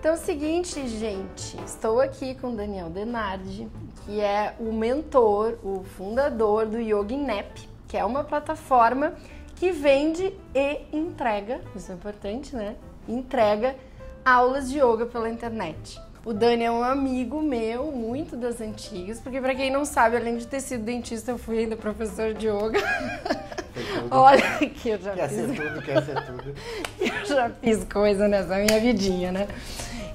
Então é o seguinte, gente, estou aqui com o Daniel Denardi, que é o mentor, o fundador do YogaNap, que é uma plataforma que vende e entrega, isso é importante, né? Entrega aulas de yoga pela internet. O Dani é um amigo meu, muito das antigas, porque pra quem não sabe, além de ter sido dentista, eu fui ainda professor de yoga. Olha que eu já quer fiz... Quer ser tudo. Eu já fiz coisa nessa minha vidinha, né?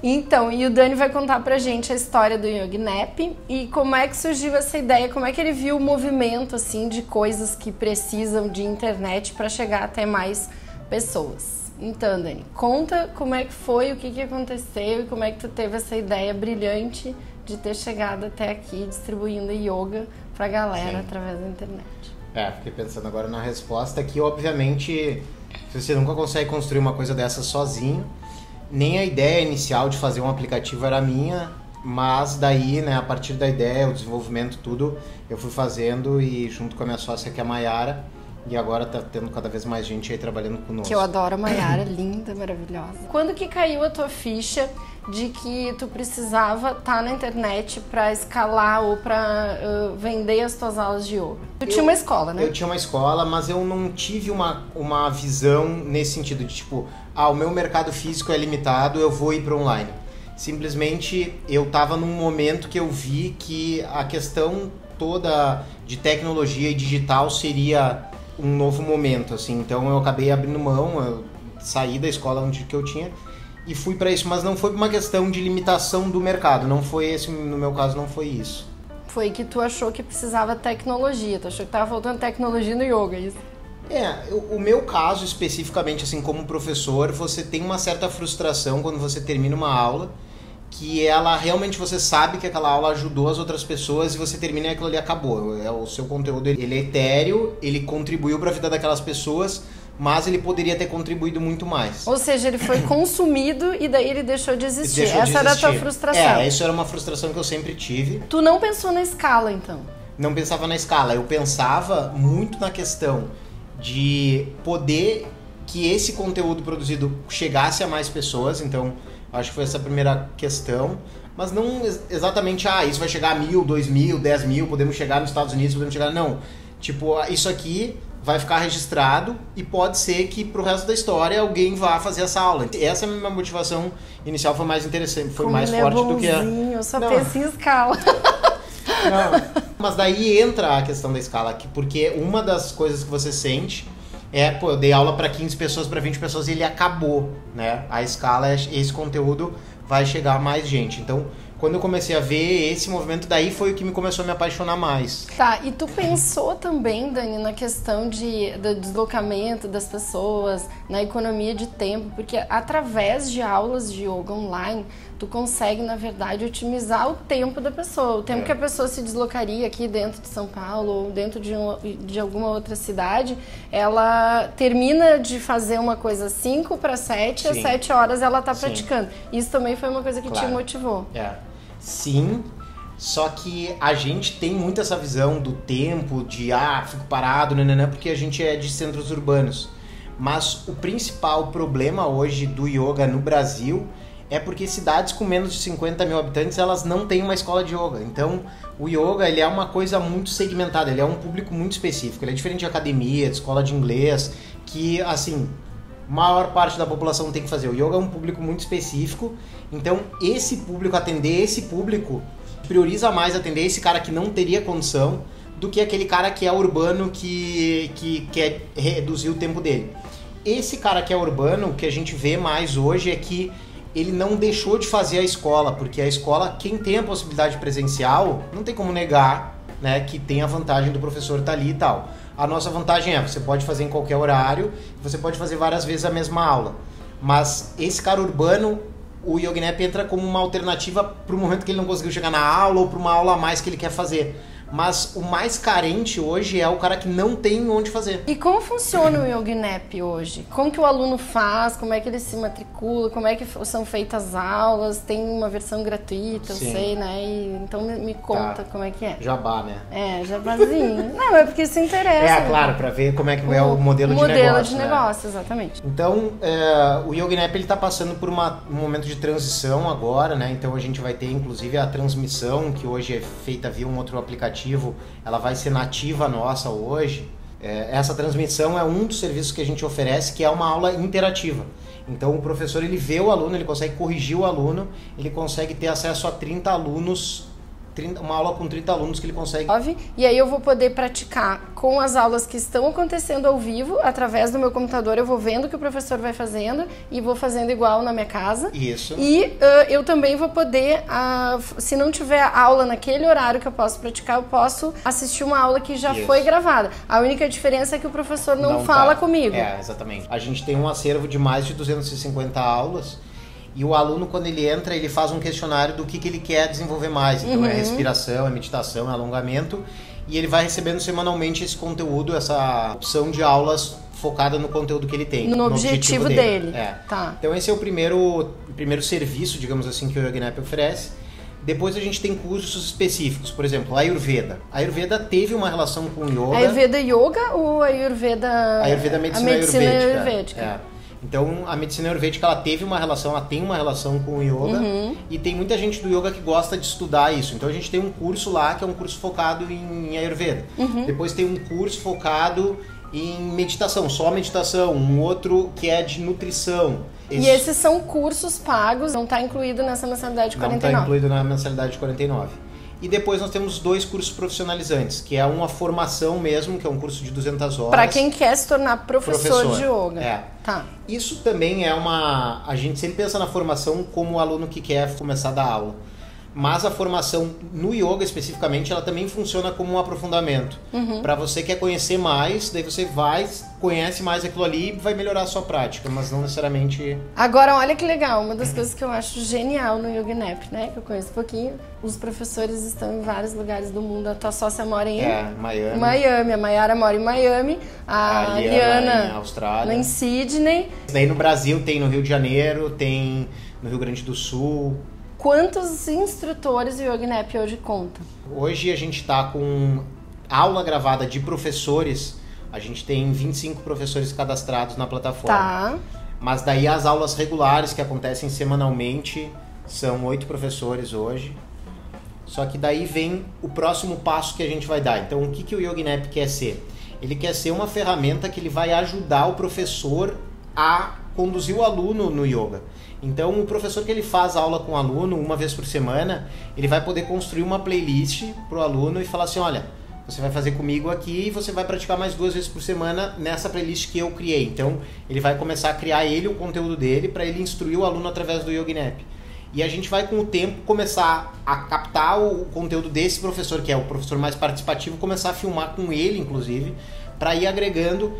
Então, e o Dani vai contar pra gente a história do YogaNap e como é que surgiu essa ideia, como é que ele viu o movimento, assim, de coisas que precisam de internet para chegar até mais pessoas. Então, Dani, conta como é que foi, o que aconteceu e como é que tu teve essa ideia brilhante de ter chegado até aqui distribuindo yoga pra galera através da internet. Fiquei pensando agora na resposta que, obviamente, você nunca consegue construir uma coisa dessa sozinho. Nem a ideia inicial de fazer um aplicativo era minha, mas daí, né, a partir da ideia, o desenvolvimento, tudo, eu fui fazendo e junto com a minha sócia, que é a Mayara, e agora tá tendo cada vez mais gente aí trabalhando conosco. Que eu adoro a Mayara, linda, maravilhosa. Quando que caiu a tua ficha de que tu precisava estar na internet para escalar ou para vender as tuas aulas de yoga? Tu tinha uma escola, né? Eu tinha uma escola, mas eu não tive uma visão nesse sentido de tipo, o meu mercado físico é limitado, eu vou ir para online. Simplesmente eu estava num momento que eu vi que a questão toda de tecnologia e digital seria um novo momento, assim. Então eu acabei abrindo mão, eu saí da escola onde que eu tinha e fui para isso, mas não foi uma questão de limitação do mercado, não foi esse, no meu caso não foi isso. Foi que tu achou que precisava tecnologia, tu achou que tava faltando tecnologia no yoga, isso? O meu caso especificamente, assim, como professor, você tem uma certa frustração quando você termina uma aula, que ela realmente você sabe que aquela aula ajudou as outras pessoas e você termina e aquilo ali acabou. O seu conteúdo ele é etéreo, ele contribuiu para a vida daquelas pessoas, mas ele poderia ter contribuído muito mais. Ou seja, ele foi consumido e daí ele deixou de existir. Essa era a tua frustração. Isso era uma frustração que eu sempre tive. Tu não pensou na escala, então? Não pensava na escala, eu pensava muito na questão de poder que esse conteúdo produzido chegasse a mais pessoas, então acho que foi essa a primeira questão, mas não exatamente, isso vai chegar a 1.000, 2.000, 10.000, podemos chegar nos Estados Unidos, podemos chegar, não, tipo, isso aqui vai ficar registrado e pode ser que pro resto da história alguém vá fazer essa aula. Essa é a minha motivação inicial, foi mais interessante, foi mais forte do que a... Eu só penso em escala. Não, mas daí entra a questão da escala, porque uma das coisas que você sente eu dei aula para 15 pessoas, para 20 pessoas e ele acabou, né? A escala, esse conteúdo vai chegar a mais gente. Então, quando eu comecei a ver esse movimento, daí foi o que me começou a me apaixonar mais. Tá, e tu pensou também, Dani, na questão do deslocamento das pessoas, na economia de tempo, porque através de aulas de yoga online, tu consegue, na verdade, otimizar o tempo da pessoa. O tempo que a pessoa se deslocaria aqui dentro de São Paulo ou dentro de alguma outra cidade, ela termina de fazer uma coisa 5 para 7, às 7 horas ela tá praticando. Isso também foi uma coisa que te motivou. Sim, só que a gente tem muito essa visão do tempo, de fico parado, porque a gente é de centros urbanos. Mas o principal problema hoje do yoga no Brasil é porque cidades com menos de 50 mil habitantes, elas não têm uma escola de yoga. Então, o yoga, ele é uma coisa muito segmentada, ele é um público muito específico. Ele é diferente de academia, de escola de inglês, que, assim, maior parte da população tem que fazer. O yoga é um público muito específico, então atender esse público, prioriza mais atender esse cara que não teria condição do que aquele cara que é urbano que quer reduzir o tempo dele. Esse cara que é urbano, o que a gente vê mais hoje é que ele não deixou de fazer a escola, porque a escola, quem tem a possibilidade presencial, não tem como negar, né, que tem a vantagem do professor estar ali e tal. A nossa vantagem você pode fazer em qualquer horário, você pode fazer várias vezes a mesma aula. Mas esse cara urbano, o YogaNap entra como uma alternativa para o momento que ele não conseguiu chegar na aula ou para uma aula a mais que ele quer fazer. Mas o mais carente hoje é o cara que não tem onde fazer. E como funciona o YogNap hoje? Como que o aluno faz? Como é que ele se matricula? Como é que são feitas as aulas? Tem uma versão gratuita, eu sei, né? Então me conta como é que é. Jabá, né? Jabazinho. Não, é porque isso interessa. Claro, para ver como é que é o modelo de negócio. Modelo de negócio, exatamente. Então, o YogNap ele tá passando por um momento de transição agora, né? Então a gente vai ter, inclusive, a transmissão, que hoje é feita via um outro aplicativo. Ela vai ser nativa nossa hoje. Essa transmissão é um dos serviços que a gente oferece, que é uma aula interativa. Então o professor ele vê o aluno, ele consegue corrigir o aluno, ele consegue ter acesso a 30 alunos, uma aula com 30 alunos que ele consegue. E aí eu vou poder praticar com as aulas que estão acontecendo ao vivo, através do meu computador, eu vou vendo o que o professor vai fazendo e vou fazendo igual na minha casa. Isso. E eu também vou poder, se não tiver aula naquele horário que eu posso praticar, eu posso assistir uma aula que já foi gravada. A única diferença é que o professor não fala comigo. Exatamente. A gente tem um acervo de mais de 250 aulas. E o aluno, quando ele entra, ele faz um questionário do que ele quer desenvolver mais. Então, é respiração, é meditação, é alongamento. E ele vai recebendo semanalmente esse conteúdo, essa opção de aulas focada no conteúdo que ele tem. No objetivo dele. Tá. Então, esse é o primeiro serviço, digamos assim, que o YogNap oferece. Depois a gente tem cursos específicos, por exemplo, a Ayurveda. A Ayurveda teve uma relação com o yoga. Ayurveda Yoga ou Ayurveda... Ayurveda medicina ayurvédica. Então, a medicina ayurvédica, ela tem uma relação com o yoga, e tem muita gente do yoga que gosta de estudar isso. Então, a gente tem um curso lá, que é um curso focado em Ayurveda. Depois tem um curso focado em meditação, só meditação. Um outro que é de nutrição. E esses são cursos pagos, não está incluído nessa mensalidade de 49? Não está incluído na mensalidade de 49. E depois nós temos 2 cursos profissionalizantes, que é uma formação mesmo, que é um curso de 200 horas. Para quem quer se tornar professor de yoga. Tá. Isso também é a gente sempre pensa na formação como o aluno que quer começar a dar aula. Mas a formação no yoga especificamente, ela também funciona como um aprofundamento. Para você quer conhecer mais, daí você conhece mais aquilo ali e vai melhorar a sua prática, mas não necessariamente... Agora, olha que legal, uma das coisas que eu acho genial no YogNap, né, que eu conheço um pouquinho, os professores estão em vários lugares do mundo. A tua sócia mora em Miami, a Mayara mora em Miami, a Liana em Austrália, em Sydney. Daí no Brasil tem no Rio de Janeiro, tem no Rio Grande do Sul. Quantos instrutores o YogNap hoje conta? Hoje a gente está com aula gravada de professores, a gente tem 25 professores cadastrados na plataforma. Tá. Mas daí as aulas regulares que acontecem semanalmente são 8 professores hoje. Só que daí vem o próximo passo que a gente vai dar. Então o que o YogNap quer ser? Ele quer ser uma ferramenta que ele vai ajudar o professor a conduzir o aluno no yoga. Então, o professor que ele faz aula com o aluno uma vez por semana, ele vai poder construir uma playlist para o aluno e falar assim, olha, você vai fazer comigo aqui e você vai praticar mais 2 vezes por semana nessa playlist que eu criei. Então, ele vai começar a criar o conteúdo dele para ele instruir o aluno através do YogNap. E a gente vai, com o tempo, começar a captar o conteúdo desse professor, que é o professor mais participativo, começar a filmar com ele, inclusive, para ir agregando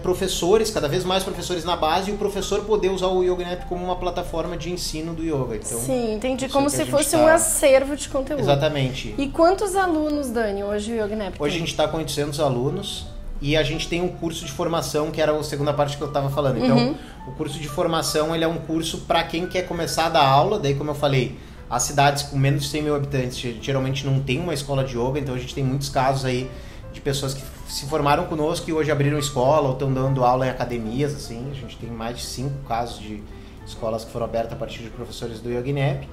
professores, cada vez mais professores na base, e o professor poder usar o YogNap como uma plataforma de ensino do yoga. Então, sim, entendi. Como se fosse um acervo de conteúdo. Exatamente. E quantos alunos, Dani, hoje o YogNap tem? Hoje a gente está com 800 alunos e a gente tem um curso de formação, que era a segunda parte que eu estava falando. Então, o curso de formação, ele é um curso para quem quer começar a dar aula. Daí, como eu falei, as cidades com menos de 100 mil habitantes geralmente não tem uma escola de yoga, então a gente tem muitos casos aí de pessoas que se formaram conosco e hoje abriram escola ou estão dando aula em academias, assim. A gente tem mais de 5 casos de escolas que foram abertas a partir de professores do YogNap.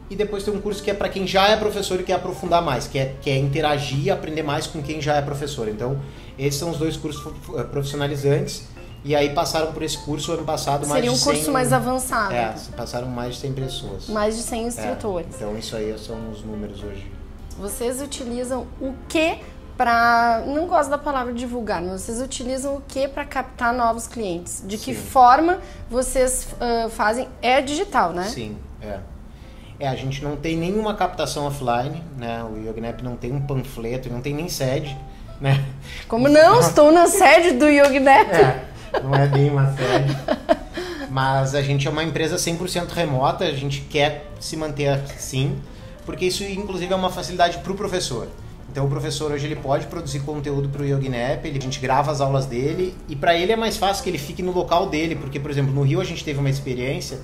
E depois tem um curso que é para quem já é professor e quer aprofundar mais, que é interagir e aprender mais com quem já é professor. Então, esses são os 2 cursos profissionalizantes. E aí passaram por esse curso ano passado mais de 100... Seria um curso mais avançado. Passaram mais de 100 pessoas. Mais de 100 instrutores. Então, isso aí são os números hoje. Vocês utilizam o que para... Não gosto da palavra divulgar, mas vocês utilizam o que para captar novos clientes? De que forma vocês fazem? É digital, né? Sim, a gente não tem nenhuma captação offline, né? O YogNap não tem um panfleto, não tem nem sede, né? Como não? Estou na sede do YogNap. Não é bem uma sede. Mas a gente é uma empresa 100% remota, a gente quer se manter assim, porque isso inclusive é uma facilidade para o professor. Então o professor hoje ele pode produzir conteúdo para o YogiNap, a gente grava as aulas dele e para ele é mais fácil que ele fique no local dele, porque, por exemplo, no Rio a gente teve uma experiência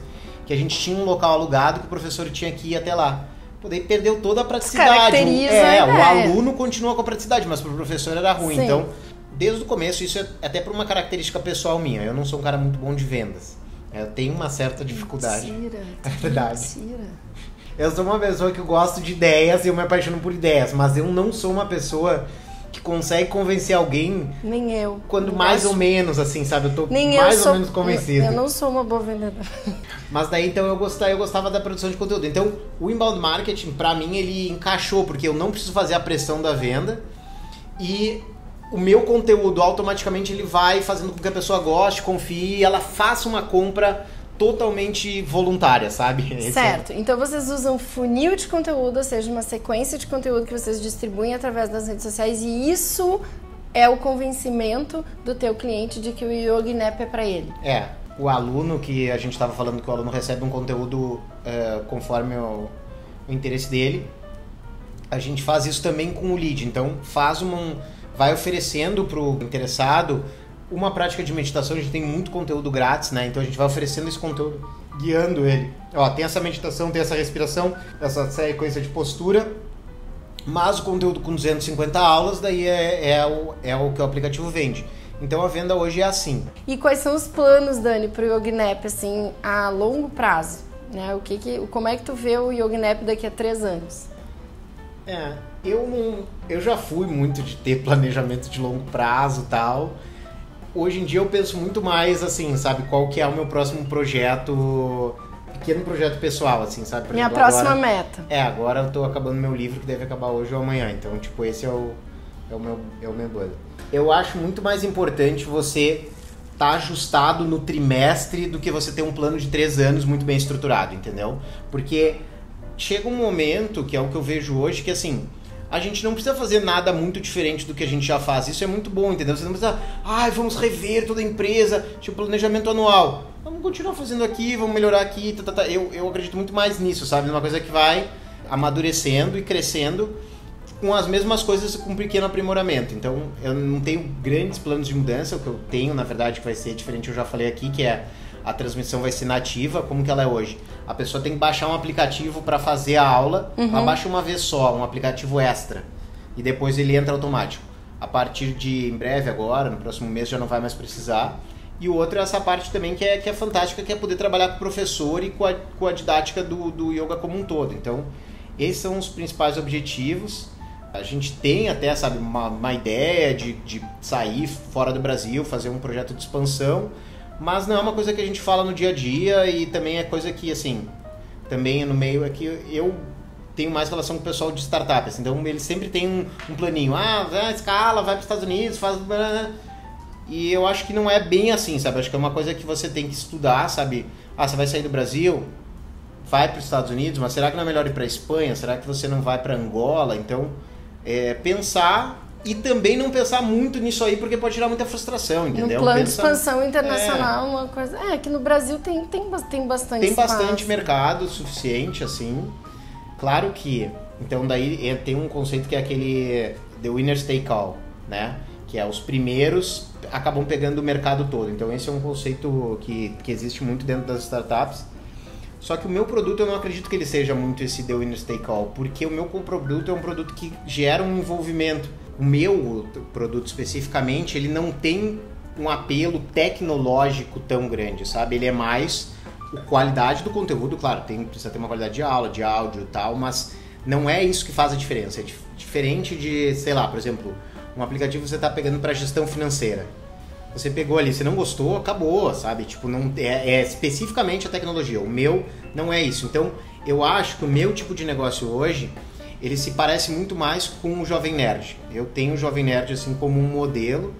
que a gente tinha um local alugado que o professor tinha que ir até lá. Daí perdeu toda a praticidade. O aluno continua com a praticidade, mas para o professor era ruim. Sim. Então, desde o começo, isso é até por uma característica pessoal minha. Eu não sou um cara muito bom de vendas. Eu tenho uma certa dificuldade. Mentira. É verdade. Mentira. Eu sou uma pessoa que eu gosto de ideias e eu me apaixono por ideias, mas eu não sou uma pessoa que consegue convencer alguém. Nem eu. Quando mais ou menos, assim, sabe? Eu tô mais ou menos convencido. Eu não sou uma boa vendedora. Mas daí, então, eu gostava da produção de conteúdo. Então, o inbound marketing, pra mim, ele encaixou, porque eu não preciso fazer a pressão da venda e o meu conteúdo, automaticamente, ele vai fazendo com que a pessoa goste, confie e ela faça uma compra totalmente voluntária, sabe? Certo. Então, vocês usam funil de conteúdo, ou seja, uma sequência de conteúdo que vocês distribuem através das redes sociais e isso é o convencimento do teu cliente de que o YogiNap é para ele. O aluno que a gente estava falando que o aluno recebe um conteúdo conforme o interesse dele, a gente faz isso também com o lead. Então, vai oferecendo para o interessado uma prática de meditação. A gente tem muito conteúdo grátis, né? Então a gente vai oferecendo esse conteúdo, guiando ele. Tem essa meditação, tem essa respiração, essa sequência de postura, mas o conteúdo com 250 aulas, daí é o que o aplicativo vende. Então a venda hoje é assim. E quais são os planos, Dani, para o YogiNap, assim, a longo prazo? Né? Como é que tu vê o YogiNap daqui a 3 anos? Eu já fui muito de ter planejamento de longo prazo e tal. Hoje em dia eu penso muito mais, assim, sabe, qual que é o meu próximo projeto, pequeno projeto pessoal, assim, sabe? Por Minha exemplo, próxima meta. Agora eu tô acabando meu livro, que deve acabar hoje ou amanhã, então, tipo, esse é o meu plano. Eu acho muito mais importante você estar ajustado no trimestre do que você ter um plano de 3 anos muito bem estruturado, entendeu? Porque chega um momento, que é o que eu vejo hoje, que assim, a gente não precisa fazer nada muito diferente do que a gente já faz. Isso é muito bom, entendeu? Você não precisa, vamos rever toda a empresa, tipo planejamento anual. Vamos continuar fazendo aqui, vamos melhorar aqui. Eu acredito muito mais nisso, sabe? Numa coisa que vai amadurecendo e crescendo com as mesmas coisas, com um pequeno aprimoramento. Então, eu não tenho grandes planos de mudança. O que eu tenho, na verdade, que vai ser diferente, eu já falei aqui, que é a transmissão vai ser nativa. Como que ela é hoje? A pessoa tem que baixar um aplicativo para fazer a aula. Ela baixa uma vez só, um aplicativo extra. E depois ele entra automático. A partir de em breve agora, no próximo mês, já não vai mais precisar. E o outro é essa parte também que é fantástica, que é poder trabalhar com o professor e com a didática do yoga como um todo. Então, esses são os principais objetivos. A gente tem até, sabe, uma ideia de sair fora do Brasil, fazer um projeto de expansão, mas não é uma coisa que a gente fala no dia a dia e também é coisa que, assim, também no meio é que eu tenho mais relação com o pessoal de startups, então eles sempre têm um planinho, escala, vai para os Estados Unidos, faz... E eu acho que não é bem assim, sabe? Acho que é uma coisa que você tem que estudar, sabe? Você vai sair do Brasil, vai para os Estados Unidos, mas será que não é melhor ir para a Espanha? Será que você não vai para Angola? Então, pensar e também não pensar muito nisso aí, porque pode gerar muita frustração, entendeu? No plano de expansão internacional, uma coisa... que no Brasil tem bastante Tem bastante mercado suficiente, assim. Claro que... Então, daí tem um conceito que é aquele... The Winners Take All, né? Que é os primeiros acabam pegando o mercado todo. Então, esse é um conceito que existe muito dentro das startups. Só que o meu produto, eu não acredito que ele seja muito esse The Winners Take All, porque o meu produto é um produto que gera um envolvimento. O meu produto, especificamente, ele não tem um apelo tecnológico tão grande, sabe? Ele é mais a qualidade do conteúdo, claro, precisa ter uma qualidade de aula, de áudio e tal, mas não é isso que faz a diferença. É diferente de, sei lá, por exemplo, um aplicativo que você está pegando para gestão financeira. Você pegou ali, você não gostou, acabou, sabe? Tipo, não é especificamente a tecnologia. O meu não é isso. Então, eu acho que o meu tipo de negócio hoje, ele se parece muito mais com o Jovem Nerd. Eu tenho o Jovem Nerd assim como um modelo.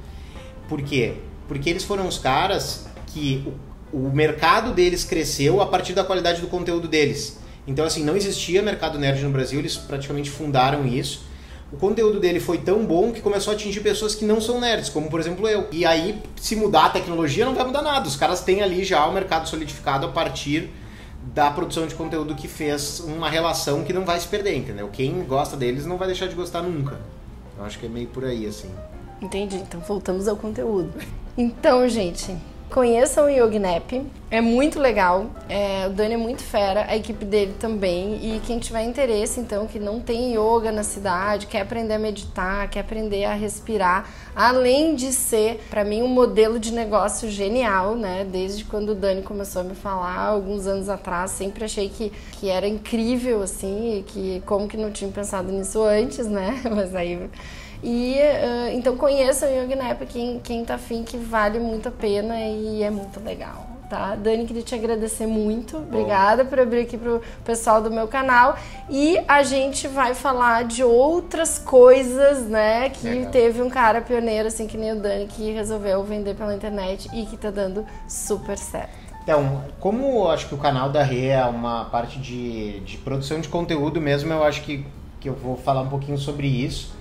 Por quê? Porque eles foram os caras que o mercado deles cresceu a partir da qualidade do conteúdo deles. Então, assim, não existia mercado nerd no Brasil, eles praticamente fundaram isso. O conteúdo dele foi tão bom que começou a atingir pessoas que não são nerds, como por exemplo eu. E aí, se mudar a tecnologia, não vai mudar nada. Os caras têm ali já o mercado solidificado a partir da produção de conteúdo que fez uma relação que não vai se perder, entendeu? Quem gosta deles não vai deixar de gostar nunca. Eu acho que é meio por aí, assim. Entendi, então voltamos ao conteúdo. Então, gente, conheçam o YogiNap, é muito legal, o Dani é muito fera, a equipe dele também, e quem tiver interesse, então, que não tem yoga na cidade, quer aprender a meditar, quer aprender a respirar, além de ser, para mim, um modelo de negócio genial, né? Desde quando o Dani começou a me falar, alguns anos atrás, sempre achei que era incrível, assim, e que como que não tinha pensado nisso antes, né? Mas aí... então conheça o YogiNap, quem tá afim, que vale muito a pena e é muito legal, tá? Dani, queria te agradecer muito, obrigada por abrir aqui pro pessoal do meu canal, e a gente vai falar de outras coisas, né, que legal. Teve um cara pioneiro, assim, que nem o Dani, que resolveu vender pela internet e que tá dando super certo. Então, como eu acho que o canal da Rê é uma parte de produção de conteúdo mesmo, eu acho que eu vou falar um pouquinho sobre isso.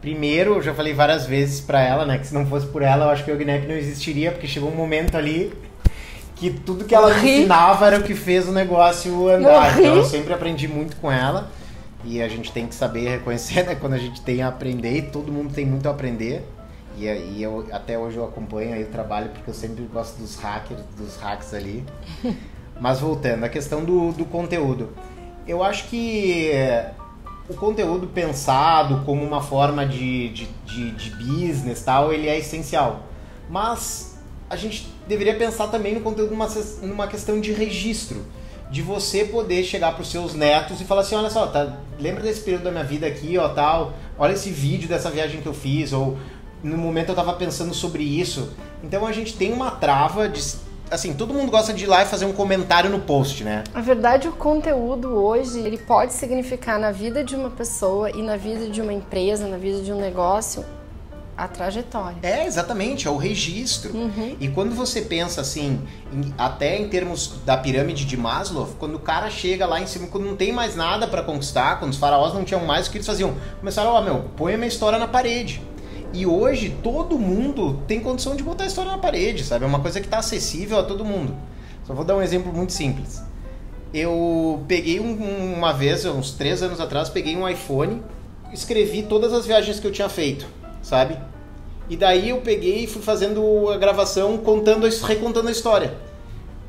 Primeiro, eu já falei várias vezes pra ela, né, que se não fosse por ela, eu acho que o YogiNap não existiria, porque chegou um momento ali que tudo que ela ensinava era o que fez o negócio andar. Então eu sempre aprendi muito com ela, e a gente tem que saber reconhecer, né, quando a gente tem a aprender, e todo mundo tem muito a aprender. E eu, até hoje eu acompanho aí o trabalho, porque eu sempre gosto dos hacks ali. Mas voltando, a questão do conteúdo. Eu acho que... o conteúdo pensado como uma forma de business e tal, ele é essencial. Mas a gente deveria pensar também no conteúdo numa questão de registro. De você poder chegar para os seus netos e falar assim, olha só, tá, lembra desse período da minha vida aqui, ó, tal, olha esse vídeo dessa viagem que eu fiz, ou no momento eu tava pensando sobre isso. Então a gente tem uma trava de... Assim, todo mundo gosta de ir lá e fazer um comentário no post, né? Na verdade, o conteúdo hoje, ele pode significar na vida de uma pessoa e na vida de uma empresa, na vida de um negócio, a trajetória. Exatamente, é o registro. E quando você pensa assim, até em termos da pirâmide de Maslow, quando o cara chega lá em cima, quando não tem mais nada para conquistar, quando os faraós não tinham mais, o que eles faziam? Começaram, põe a minha história na parede. E hoje todo mundo tem condição de botar a história na parede, sabe? É uma coisa que está acessível a todo mundo. Só vou dar um exemplo muito simples. Eu peguei uma vez, uns 3 anos atrás, peguei um iPhone, escrevi todas as viagens que eu tinha feito, sabe? E daí eu peguei e fui fazendo a gravação, recontando a história.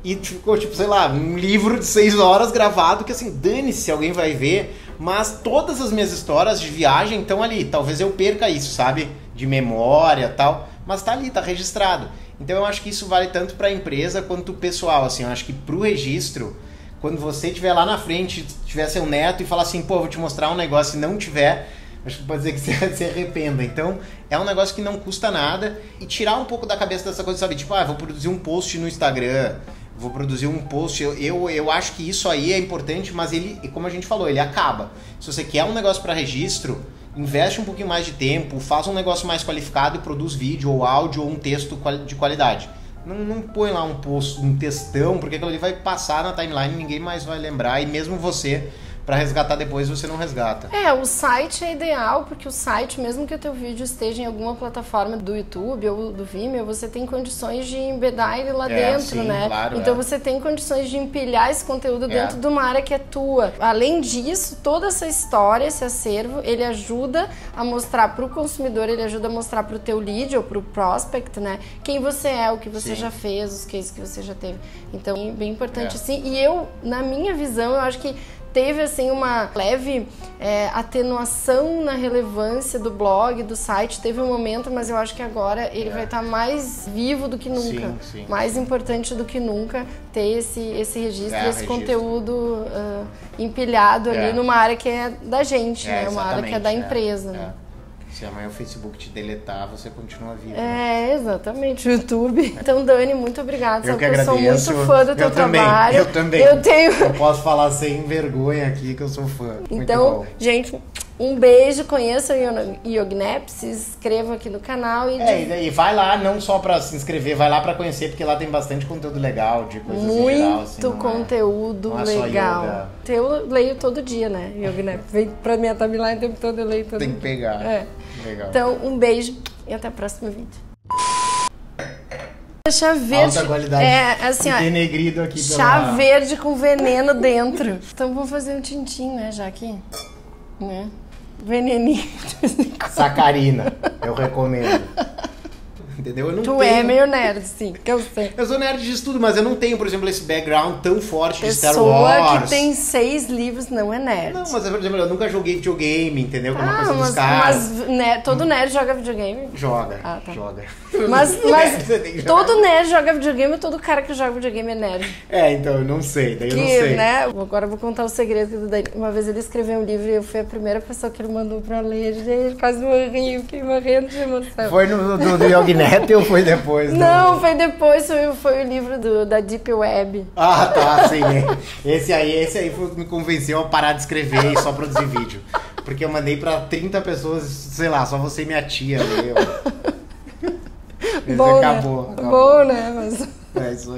E ficou, tipo, sei lá, um livro de 6 horas gravado, que assim, dane-se, alguém vai ver. Mas todas as minhas histórias de viagem estão ali. Talvez eu perca isso, sabe? De memória e tal. Mas tá ali, tá registrado. Então eu acho que isso vale tanto para a empresa quanto o pessoal. Assim, eu acho que pro registro, quando você estiver lá na frente, tiver seu neto e falar assim, pô, vou te mostrar um negócio e não tiver, acho que pode dizer que você se arrependa. Então é um negócio que não custa nada. E tirar um pouco da cabeça dessa coisa, sabe? Tipo, vou produzir um post no Instagram, vou produzir um post, eu acho que isso aí é importante, mas ele, como a gente falou, ele acaba. Se você quer um negócio para registro, investe um pouquinho mais de tempo, faz um negócio mais qualificado e produz vídeo ou áudio ou um texto de qualidade. Não põe lá um post, um textão, porque aquilo ali vai passar na timeline e ninguém mais vai lembrar, e mesmo você... Para resgatar depois, você não resgata. O site é ideal, porque o site, mesmo que o teu vídeo esteja em alguma plataforma do YouTube ou do Vimeo, você tem condições de embedar ele lá dentro, sim, né? Claro, então você tem condições de empilhar esse conteúdo dentro de uma área que é tua. Além disso, toda essa história, esse acervo, ele ajuda a mostrar para o consumidor, ele ajuda a mostrar para o teu lead ou para o prospect, né? Quem você é, o que você já fez, os cases que você já teve. Então, é bem importante sim. E eu, na minha visão, eu acho que teve assim uma leve atenuação na relevância do blog, do site, teve um momento, mas eu acho que agora ele vai estar mais vivo do que nunca, mais importante do que nunca ter esse registro, esse conteúdo empilhado ali numa área que é da gente, né? Uma área que é da empresa. Né? Se amanhã o Facebook te deletar, você continua vivo. Exatamente, o YouTube. Então, Dani, muito obrigada. Eu que agradeço. Eu sou muito fã do teu trabalho. Eu também. Eu posso falar sem vergonha aqui que eu sou fã. Então, gente, um beijo, conheça o YogiNap, se inscreva aqui no canal. E vai lá, não só pra se inscrever, vai lá pra conhecer, porque lá tem bastante conteúdo legal, de coisas muito em geral. Assim, conteúdo legal. Eu leio todo dia, né? YogiNap vem pra minha timeline o tempo todo, eu leio todo dia. Tem que pegar. Legal. Então, um beijo e até o próximo vídeo. Chá verde. Alta qualidade. Assim, denegrido aqui chá verde com veneno dentro. Então vamos fazer um tintim, né, já aqui, né? veneninho. Sacarina, eu recomendo. Entendeu? Eu não Tu tenho... é meio nerd, sim, que eu sei. Eu sou nerd de estudo, mas eu não tenho, por exemplo, esse background tão forte de Star Pessoa Wars. que tem 6 livros não é nerd. Não, mas por exemplo, eu nunca joguei videogame, entendeu? Que é uma coisa dos caras. Mas todo nerd joga videogame? Joga, tá. joga. Mas Você tem que jogar. todo nerd joga videogame e todo cara que joga videogame é nerd. Então, eu não sei, daí eu não sei. Né? Agora eu vou contar o segredo do Dani. Uma vez ele escreveu um livro e eu fui a primeira pessoa que ele mandou pra ler. Gente, quase morri, eu fiquei morrendo de emoção. Foi do Yognet ou foi depois? Não, foi depois, foi o livro da Deep Web. Ah, tá, sim. Esse aí foi o que me convenceu a parar de escrever e só produzir vídeo. Porque eu mandei pra 30 pessoas, sei lá, só você e minha tia leu. Bom, Acabou. Bom, né? Mas... É isso aí.